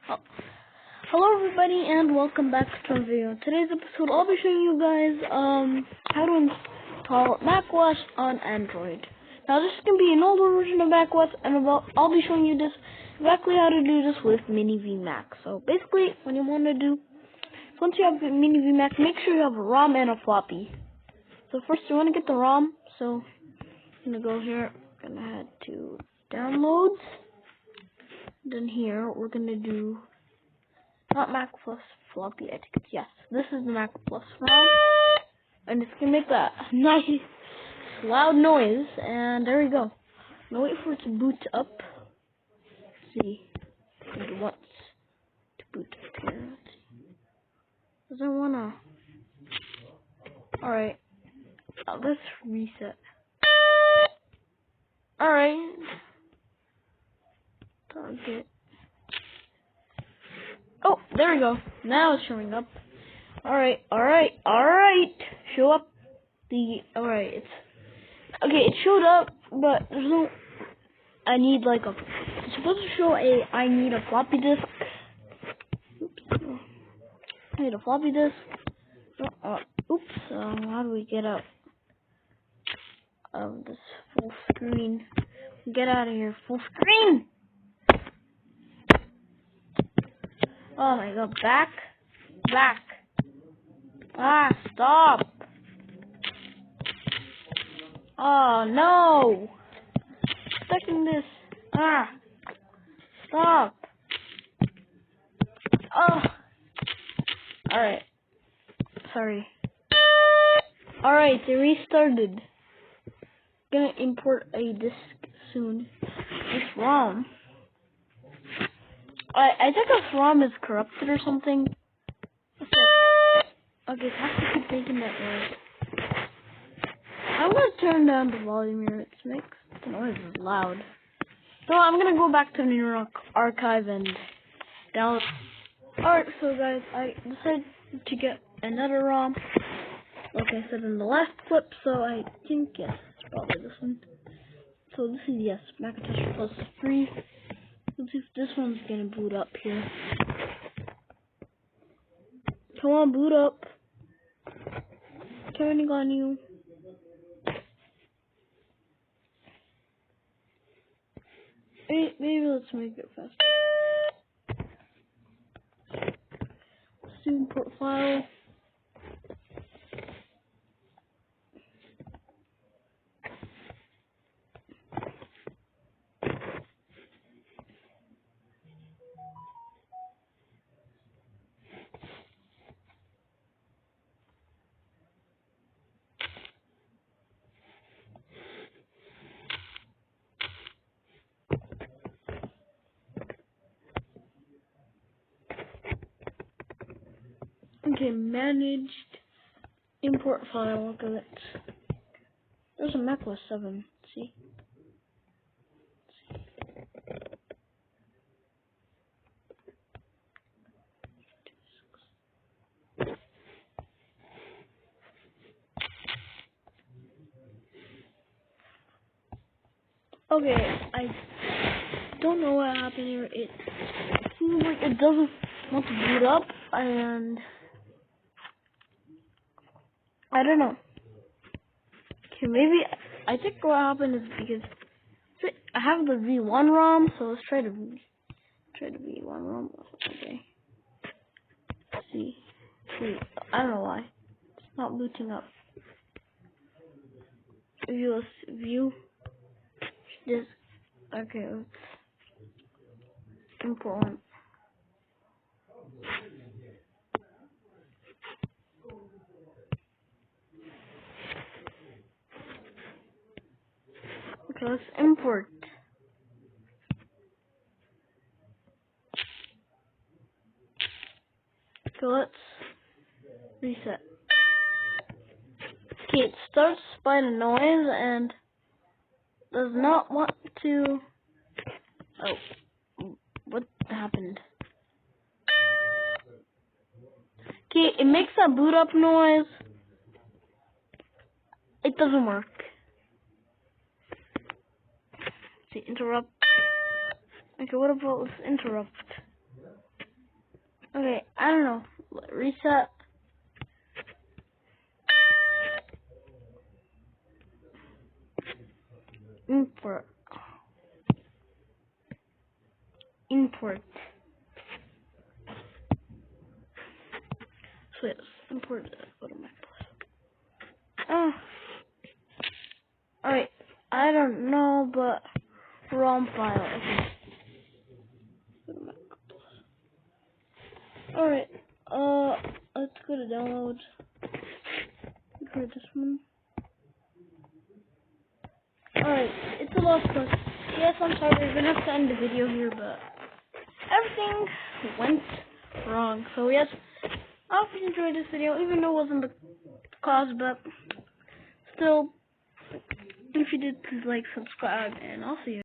Oh, hello everybody and welcome back to a video. In today's episode I'll be showing you guys how to install macOS on Android. Now this is going to be an older version of macOS and I'll be showing you this exactly how to do this with Mini VMac. So basically what you want to do, once you have Mini VMac, make sure you have a ROM and a floppy. So first you want to get the ROM, so I'm going to go here, I'm going to head to downloads. Then here we're going to do not Mac Plus floppy, I think it's yes. This is the Mac Plus ROM. And it's gonna make that nice loud noise, and there we go. Now wait for it to boot up. Let's see. It wants to boot up here. Let's see. Doesn't wanna. Alright. Let's reset. Alright. Target. Oh, there we go. Now it's showing up. Alright. Show up the, it's, okay, it showed up, but there's no, it's supposed to show I need a floppy disk. Oops. I need a floppy disk. How do we get out of this full screen? Get out of here, full screen! Oh my god, back. Stop. Oh no. Stuck in this. Stop. Oh. Alright. Sorry. Alright, they restarted. Gonna import a disk soon. This ROM. I think this ROM is corrupted or something. Okay, I have to keep making that noise. I'm gonna turn down the volume here. It makes the noise loud. So I'm gonna go back to the archive and download. Alright, so guys, I decided to get another ROM, like I said in the last clip. So I think yes, it's probably this one. So this is yes, Macintosh Plus 3. Let's see if this one's gonna boot up here. Come on, boot up. Turning on you. Maybe let's make it faster. Let's do import file. Okay, managed import file. Look at it. There's a macOS 7. See? Okay, I don't know what happened here. It seems like it doesn't want to boot up, and I don't know. Okay, maybe I think what happened is because I have the V1 ROM, so let's try the V1 ROM. Okay. Let's see. I don't know why it's not booting up. View this. Okay, let's import one. Okay, let's import. So let's reset. Okay, it starts by the noise and does not want to. Oh, what happened? Okay, it makes that boot up noise. It doesn't work. See, interrupt. Okay, what about this interrupt? I don't know. Reset. Import. So yes, import. Go to Macintosh. Alright. I don't know, but ROM file. Okay. Alright. Let's go to download. For this one. Alright, it's a lost cause. Yes, I'm sorry, we're gonna have to end the video here, but everything went wrong. So yes, I hope you enjoyed this video, even though it wasn't the cause, but still, if you did, please like, subscribe, and I'll see you.